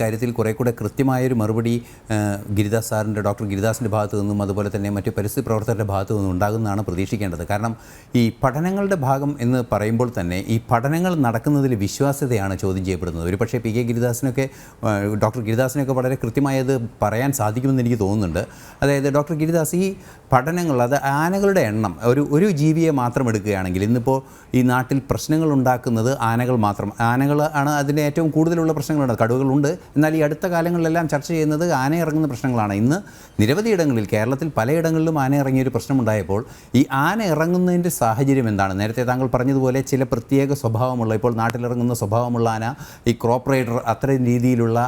കാര്യത്തിൽ കുറെ കൂടെ കൃത്യമായൊരു മറുപടി ഗിരിദാസ് സാറിൻ്റെ ഡോക്ടർ ഗിരിദാസിൻ്റെ ഭാഗത്തു നിന്നും അതുപോലെ തന്നെ മറ്റു പരിസ്ഥിതി പ്രവർത്തകരുടെ ഭാഗത്തു നിന്നും ഉണ്ടാകുന്നതാണ് പ്രതീക്ഷിക്കേണ്ടത്. കാരണം ഈ പഠനങ്ങളുടെ ഭാഗം എന്ന് പറയുമ്പോൾ തന്നെ ഈ പഠനങ്ങൾ നടക്കുന്നതിൽ വിശ്വാസ്യതയാണ് ചോദ്യം ചെയ്യപ്പെടുന്നത്. ഒരു പക്ഷേ പി കെ ഗിരിദാസിനൊക്കെ ഡോക്ടർ ഗിരിദാസിനൊക്കെ വളരെ കൃത്യമായത് പറയാൻ സാധിക്കുമെന്ന് എനിക്ക് തോന്നുന്നുണ്ട്. അതായത് ഡോക്ടർ ഗിരിദാസ് ഈ പഠനങ്ങൾ അത് ആനകളുടെ എണ്ണം ഒരു ജീവിയെ മാത്രം എടുക്കുകയാണെങ്കിൽ ഇന്നിപ്പോൾ ഈ നാട്ടിൽ പ്രശ്നങ്ങൾ ഉണ്ടാക്കുന്നത് ആനകൾ മാത്രം. ആനകൾ ആണ് അതിൻ്റെ ഏറ്റവും കൂടുതലുള്ള പ്രശ്നങ്ങളുണ്ട്. കടുവകളുണ്ട്. എന്നാൽ ഈ അടുത്ത കാലങ്ങളിലെല്ലാം ചർച്ച ചെയ്യുന്നത് ആന ഇറങ്ങുന്ന പ്രശ്നങ്ങളാണ്. ഇന്ന് നിരവധി ഇടങ്ങളിൽ കേരളത്തിൽ പലയിടങ്ങളിലും ആന ഇറങ്ങിയൊരു പ്രശ്നമുണ്ടായപ്പോൾ ഈ ആന ഇറങ്ങുന്നതിൻ്റെ സാഹചര്യം എന്താണ്? നേരത്തെ താങ്കൾ പറഞ്ഞതുപോലെ ചില പ്രത്യേക സ്വഭാവമുള്ള ഇപ്പോൾ നാട്ടിലിറങ്ങുന്ന സ്വഭാവമുള്ള ആന ഈ ക്രോപ്പ് റൈഡർ അത്തരം രീതിയിലുള്ള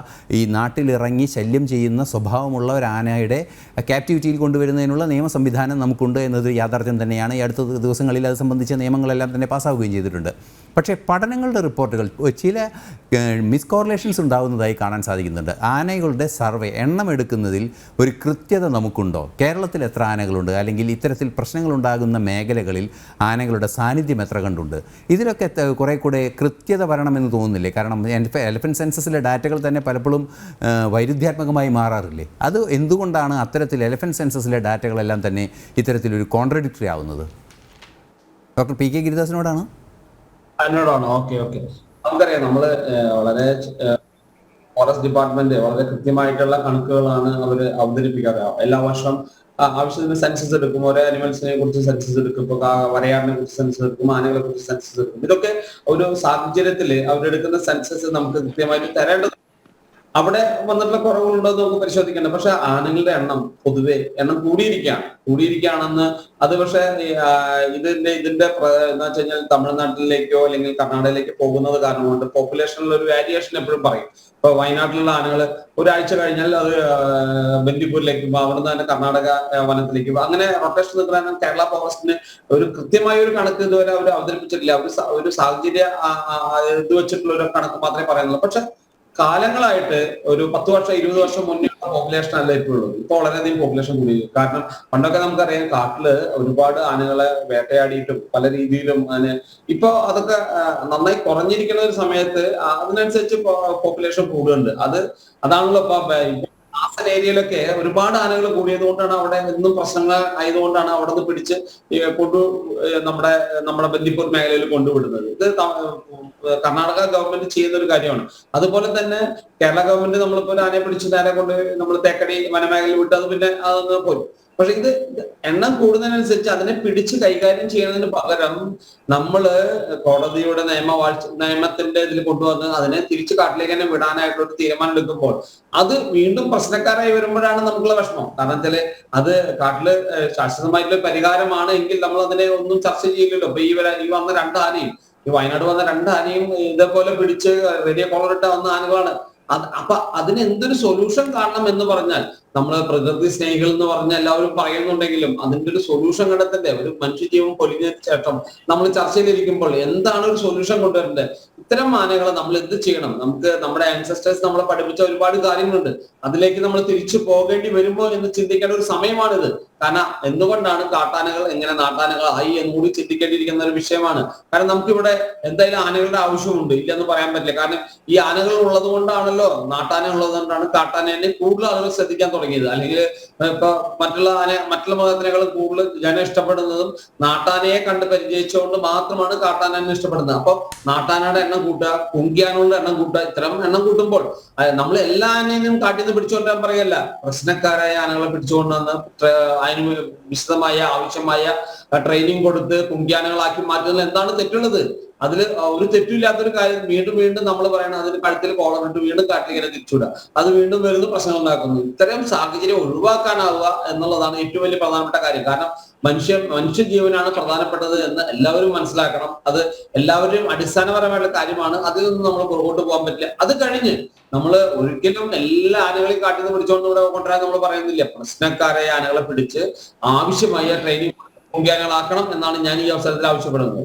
ഈ നാട്ടിലിറങ്ങി ശല്യം ചെയ്യുന്ന സ്വഭാവമുള്ള ഒരു ആനയുടെ ക്യാപ്റ്റിവിറ്റിയിൽ കൊണ്ടുവരുന്നതിനുള്ള നിയമ സംവിധാനം നമുക്കുണ്ട് എന്നത് യാഥാർത്ഥ്യം തന്നെയാണ്. ഈ അടുത്ത ദിവസങ്ങളിൽ അത് സംബന്ധിച്ച നിയമങ്ങളെല്ലാം തന്നെ പാസ്സാവുകയും ചെയ്തിട്ടുണ്ട്. പക്ഷേ പഠനങ്ങളുടെ റിപ്പോർട്ടുകൾ ചില മിസ്കോറിലേഷൻസ് ഉണ്ടാകുന്നതായി കാണാൻ സാധിക്കുന്നുണ്ട്. ആനകളുടെ സർവേ എണ്ണം എടുക്കുന്നതിൽ ഒരു കൃത്യത നമുക്കുണ്ടോ? കേരളത്തിൽ എത്ര ആനകളുണ്ട്, അല്ലെങ്കിൽ ഇത്തരത്തിൽ പ്രശ്നങ്ങളുണ്ടാകുന്ന മേഖലകളിൽ ആനകളുടെ സാന്നിധ്യം എത്ര കണ്ടുണ്ട്? ഇതിലൊക്കെ കുറേ കൂടെ കൃത്യത വരണമെന്ന് തോന്നുന്നില്ലേ? കാരണം എലഫൻറ്റ് സെൻസസിലെ ഡാറ്റകൾ തന്നെ പലപ്പോഴും വൈരുദ്ധ്യാത്മകമായി മാറാറില്ലേ? അത് എന്തുകൊണ്ടാണ് അത്തരത്തിൽ എലഫൻറ്റ് സെൻസസിലെ ഡാറ്റകളെല്ലാം തന്നെ ഇത്തരത്തിലൊരു കോൺട്രഡിക്ടറി ആവുന്നത്? ഡോക്ടർ പി കെ ഗിരിദാസിനോടാണ്. എന്നോടാണോ? ഓക്കെ. നമുക്കറിയാം, നമ്മള് വളരെ ഫോറസ്റ്റ് ഡിപ്പാർട്ട്മെന്റ് വളരെ കൃത്യമായിട്ടുള്ള കണക്കുകളാണ് അവർ അവതരിപ്പിക്കാറ്. എല്ലാ വർഷം ആവശ്യത്തിന് സെൻസസ് എടുക്കും. ഓരോ അനിമൽസിനെ കുറിച്ച് സെൻസസ് എടുക്കും. ഇപ്പൊ വരയാടിനെ കുറിച്ച് സെൻസസ് എടുക്കും, ആനകളെ കുറിച്ച് സെൻസസ് എടുക്കും. ഇതൊക്കെ ഒരു സാഹചര്യത്തില് അവരെടുക്കുന്ന സെൻസസ് നമുക്ക് കൃത്യമായിട്ട് തരേണ്ടത്. അവിടെ വന്നിട്ടുള്ള കുറവുകളുണ്ടോ എന്ന് നമുക്ക് പരിശോധിക്കേണ്ട. പക്ഷെ ആനകളുടെ എണ്ണം എണ്ണം കൂടിയിരിക്കുകയാണെന്ന് അത് പക്ഷെ ഇതിന്റെ എന്താ വെച്ച് കഴിഞ്ഞാൽ തമിഴ്നാട്ടിലേക്കോ അല്ലെങ്കിൽ കർണാടകയിലേക്കോ പോകുന്നത് കാരണം കൊണ്ട് പോപ്പുലേഷനിൽ ഒരു വേരിയേഷൻ എപ്പോഴും പറയും. ഇപ്പൊ വയനാട്ടിലുള്ള ആനകൾ ഒരാഴ്ച കഴിഞ്ഞാൽ അത് ബന്ദിപ്പൂരിലേക്ക് പോകും, അവിടെ നിന്ന് തന്നെ കർണാടക വനത്തിലേക്ക് പോകും. അങ്ങനെ റൊട്ടേഷൻ നിൽക്കാൻ കേരള ഫോറസ്റ്റിന് ഒരു കൃത്യമായ ഒരു കണക്ക് ഇതുവരെ അവർ അവതരിപ്പിച്ചിട്ടില്ല. ഒരു സാഹചര്യ ഇത് വെച്ചിട്ടുള്ള ഒരു കണക്ക് മാത്രമേ പറയുന്നുള്ളൂ. പക്ഷെ കാലങ്ങളായിട്ട് ഒരു 10 വർഷം 20 വർഷം മുന്നേയുള്ള പോപ്പുലേഷൻ അല്ല ഇപ്പോഴുള്ളത്. ഇപ്പൊ വളരെയധികം പോപ്പുലേഷൻ കൂടി. കാരണം പണ്ടൊക്കെ നമുക്കറിയാം കാട്ടില് ഒരുപാട് ആനകളെ വേട്ടയാടിയിട്ടും പല രീതിയിലും ഇപ്പൊ അതൊക്കെ നന്നായി കുറഞ്ഞിരിക്കുന്ന ഒരു സമയത്ത് അതിനനുസരിച്ച് പോപ്പുലേഷൻ കൂടുന്നുണ്ട്. അതാണല്ലോ ഇപ്പൊ ആസൻ ഏരിയയിലൊക്കെ ഒരുപാട് ആനകൾ കൂടിയത് കൊണ്ടാണ് അവിടെ എന്നും പ്രശ്നങ്ങൾ ആയതുകൊണ്ടാണ് അവിടെ നിന്ന് പിടിച്ച് നമ്മുടെ ബന്ദിപ്പൂർ മേഖലയിൽ കൊണ്ടുവിടുന്നത്. ഇത് കർണാടക ഗവൺമെന്റ് ചെയ്യുന്ന ഒരു കാര്യമാണ്. അതുപോലെ തന്നെ കേരള ഗവൺമെന്റ് നമ്മളിപ്പോ ആനയെ പിടിച്ച് നേരെ കൊണ്ട് നമ്മൾ തേക്കടി വനമേഖലയിൽ വിട്ട് അത് പിന്നെ അതൊന്ന് പോയി. പക്ഷെ ഇത് എണ്ണം കൂടുന്നതിനനുസരിച്ച് അതിനെ പിടിച്ച് കൈകാര്യം ചെയ്യുന്നതിന് പകരം നമ്മള് കോടതിയുടെ നിയമത്തിന്റെ ഇതിൽ കൊണ്ടുവന്ന് അതിനെ തിരിച്ച് കാട്ടിലേക്ക് തന്നെ വിടാനായിട്ടുള്ള തീരുമാനം എടുക്കുമ്പോൾ അത് വീണ്ടും പ്രശ്നക്കാരായി വരുമ്പോഴാണ് നമുക്കുള്ള വിഷമം. കാരണം വെച്ചാല് അത് കാട്ടില് ശാശ്വതമായിട്ടുള്ള പരിഹാരമാണ് എങ്കിൽ നമ്മൾ അതിനെ ഒന്നും ചർച്ച ചെയ്യില്ലല്ലോ. ഇപ്പൊ ഈ വന്ന 2 ആനയും ഈ വയനാട് വന്ന 2 ആനയും ഇതേപോലെ പിടിച്ച് റേഡിയോ കോളറിട്ട വന്ന ആനകളാണ്. അപ്പൊ അതിന് എന്തൊരു സൊല്യൂഷൻ കാണണം എന്ന് പറഞ്ഞാൽ നമ്മള് പ്രകൃതി സ്നേഹികൾ എന്ന് പറഞ്ഞ എല്ലാവരും പറയുന്നുണ്ടെങ്കിലും അതിന്റെ ഒരു സൊല്യൂഷൻ കണ്ടെത്തണ്ടേ? ഒരു മനുഷ്യജീവൻ പൊലിഞ്ഞതിന് ശേഷം നമ്മൾ ചർച്ചയിലിരിക്കുമ്പോൾ എന്താണ് ഒരു സൊല്യൂഷൻ കൊണ്ടുവരേണ്ടത്? ഇത്തരം ആനകളെ നമ്മൾ എന്ത് ചെയ്യണം? നമുക്ക് നമ്മുടെ ആൻസസ്റ്റേഴ്സ് നമ്മളെ പഠിപ്പിച്ച ഒരുപാട് കാര്യങ്ങളുണ്ട്. അതിലേക്ക് നമ്മൾ തിരിച്ചു പോകേണ്ടി വരുമ്പോ എന്ന് ചിന്തിക്കേണ്ട ഒരു സമയമാണിത്. കാരണം എന്തുകൊണ്ടാണ് കാട്ടാനകൾ എങ്ങനെ നാട്ടാനകളായി എന്നുകൂടി ചിന്തിക്കേണ്ടിയിരിക്കുന്ന ഒരു വിഷയമാണ്. കാരണം നമുക്കിവിടെ എന്തായാലും ആനകളുടെ ആവശ്യമുണ്ട്, ഇല്ലെന്ന് പറയാൻ പറ്റില്ല. കാരണം ഈ ആനകൾ ഉള്ളത് കൊണ്ടാണല്ലോ, നാട്ടാന ഉള്ളത് കൊണ്ടാണ് കാട്ടാനെ കൂടുതൽ ആളുകൾ ശ്രദ്ധിക്കാൻ തുടങ്ങിയത്. അല്ലെങ്കിൽ ഇപ്പൊ മറ്റുള്ള മൃഗത്തിനേക്കാളും കൂടുതൽ ജനം ഇഷ്ടപ്പെടുന്നതും നാട്ടാനയെ കണ്ട് പരിചയിച്ചുകൊണ്ട് മാത്രമാണ് കാട്ടാനെ ഇഷ്ടപ്പെടുന്നത്. അപ്പൊ നാട്ടാനയുടെ എണ്ണം കൂട്ടുക, കുങ്കിയാനകളുടെ എണ്ണം കൂട്ടുക. ഇത്തരം എണ്ണം കൂട്ടുമ്പോൾ നമ്മൾ എല്ലാ ആനയും കാട്ടിൽ നിന്ന് പിടിച്ചുകൊണ്ടുവരാൻ പറയല്ല, പ്രശ്നക്കാരായ ആനകളെ പിടിച്ചുകൊണ്ടുവന്ന് അതിന് വിശദമായ ആവശ്യമായ ട്രെയിനിങ് കൊടുത്ത് കുങ്കിയാനകളാക്കി മാറ്റുന്നതിൽ എന്താണ് തെറ്റുള്ളത്? അതിൽ ഒരു തെറ്റില്ലാത്തൊരു കാര്യം വീണ്ടും നമ്മൾ പറയണം അതിന് കഴുത്തിൽ കോളറിട്ട് വീണ്ടും കാട്ടിലിങ്ങനെ തിരിച്ചുവിടുക. അത് വീണ്ടും വരുന്ന പ്രശ്നങ്ങൾ ഉണ്ടാക്കുന്നു. ഇത്തരം സാഹചര്യം ഒഴിവാക്കാനാവുക എന്നുള്ളതാണ് ഏറ്റവും വലിയ പ്രധാനപ്പെട്ട കാര്യം. കാരണം മനുഷ്യജീവനാണ് പ്രധാനപ്പെട്ടത് എന്ന് എല്ലാവരും മനസ്സിലാക്കണം. അത് എല്ലാവരുടെയും അടിസ്ഥാനപരമായിട്ടുള്ള കാര്യമാണ്. അതിൽ നിന്ന് നമ്മൾ പുറകോട്ട് പോകാൻ പറ്റില്ല. അത് കഴിഞ്ഞ് നമ്മൾ ഒരിക്കലും എല്ലാ ആനകളെയും കാട്ടിൽ നിന്ന് പിടിച്ചുകൊണ്ട് ഇവിടെ കൊണ്ടുവരാൻ നമ്മൾ പറയുന്നില്ല. പ്രശ്നക്കാരായ ആനകളെ പിടിച്ച് ആവശ്യമായ ട്രെയിനിങ് ആക്കണം എന്നാണ് ഞാൻ ഈ അവസരത്തിൽ ആവശ്യപ്പെടുന്നത്.